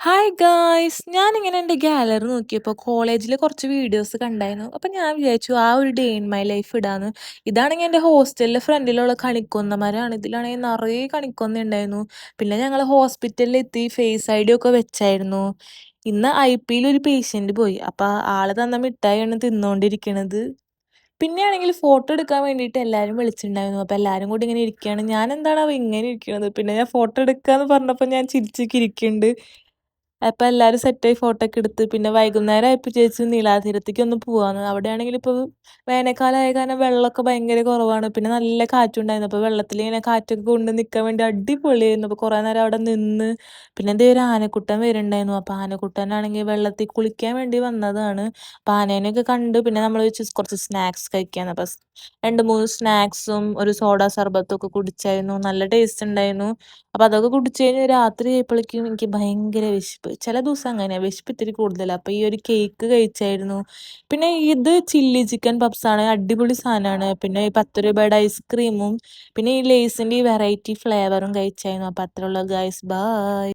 Hi guys! ഞാനിങ്ങനെ എൻ്റെ gallery നോക്കിയപ്പോൾ കോളേജിലെ കുറച്ച് വീഡിയോസ് കണ്ടായിരുന്നു. അപ്പം ഞാൻ വിചാരിച്ചു ആ ഒരു ഡേ ഇൻ മൈ ലൈഫ് ഇടാന്ന്. ഇതാണെങ്കിൽ എൻ്റെ ഹോസ്റ്റലിലെ ഫ്രണ്ടിലുള്ള കണിക്കൊന്ന മരമാണ്. ഇതിലാണെങ്കിൽ നിറയെ കണിക്കൊന്ന ഉണ്ടായിരുന്നു. പിന്നെ ഞങ്ങൾ ഹോസ്പിറ്റലിൽ എത്തി ഫേസ് ഐ ഡി ഒക്കെ വെച്ചായിരുന്നു. ഇന്ന് ഐ.പി.യിൽ ഒരു പേഷ്യൻ്റ് പോയി. അപ്പം ആള് തന്ന മിഠായിയാണ് തിന്നുകൊണ്ടിരിക്കണത്. പിന്നെയാണെങ്കിൽ ഫോട്ടോ എടുക്കാൻ വേണ്ടിയിട്ട് എല്ലാവരും വിളിച്ചിട്ടുണ്ടായിരുന്നു. അപ്പം എല്ലാവരും കൂടി ഇങ്ങനെ ഇരിക്കുകയാണ്. ഞാൻ എന്താണാവോ ഇങ്ങനെ ഇരിക്കണത്. പിന്നെ ഞാൻ ഫോട്ടോ എടുക്കാന്ന് പറഞ്ഞപ്പോൾ ഞാൻ ചിരിച്ചൊക്കെ ഇരിക്കുന്നുണ്ട്. അപ്പം എല്ലാവരും സെറ്റായി ഫോട്ടോ ഒക്കെ എടുത്ത് പിന്നെ വൈകുന്നേരം ആയപ്പോൾ വിചാരിച്ചു നീലാതീരത്തേക്ക് ഒന്ന് പോവാന്ന്. അവിടെയാണെങ്കിൽ ഇപ്പോൾ വേനൽക്കാലമായ കാരണം വെള്ളമൊക്കെ ഭയങ്കര കുറവാണ്. പിന്നെ നല്ല കാറ്റുണ്ടായിരുന്നു. അപ്പോൾ വെള്ളത്തിൽ ഇങ്ങനെ കാറ്റൊക്കെ കൊണ്ട് നിൽക്കാൻ വേണ്ടി അടിപൊളിയായിരുന്നു. അപ്പോൾ കുറേ നേരം അവിടെ നിന്ന് പിന്നെ ദേ ഒരു ആനക്കുട്ടൻ വരുന്നുണ്ടായിരുന്നു. അപ്പോൾ ആനക്കുട്ടനാണെങ്കിൽ വെള്ളത്തിൽ കുളിക്കാൻ വേണ്ടി വന്നതാണ്. അപ്പോൾ ആനേനെയൊക്കെ കണ്ട് പിന്നെ നമ്മൾ വെച്ച് കുറച്ച് സ്നാക്സ് കഴിക്കാന്ന്. അപ്പോൾ 2-3 സ്നാക്സും ഒരു സോഡ സർബത്തും ഒക്കെ കുടിച്ചായിരുന്നു. നല്ല ടേസ്റ്റ് ഉണ്ടായിരുന്നു. അപ്പോൾ അതൊക്കെ കുടിച്ച് കഴിഞ്ഞ് രാത്രി ആയപ്പോഴേക്കും എനിക്ക് ഭയങ്കര വിശപ്പ്. ചില ദിവസം അങ്ങനെയാ വിശപ്പ് ഇത്തിരി കൂടുതലാ. അപ്പോൾ ഈ ഒരു കേക്ക് കഴിച്ചായിരുന്നു. പിന്നെ ഇത് ചില്ലി ചിക്കൻ പപ്സാണ്. അടിപൊളി സാധനമാണ്. പിന്നെ ഈ 10 രൂപയുടെ ഐസ്ക്രീമും പിന്നെ ഈ ലേസിൻ്റെ ഈ വെറൈറ്റി ഫ്ലേവറും കഴിച്ചായിരുന്നു. അപ്പോൾ അത്രേ ഉള്ളൂ ഗൈസ്. ബൈ.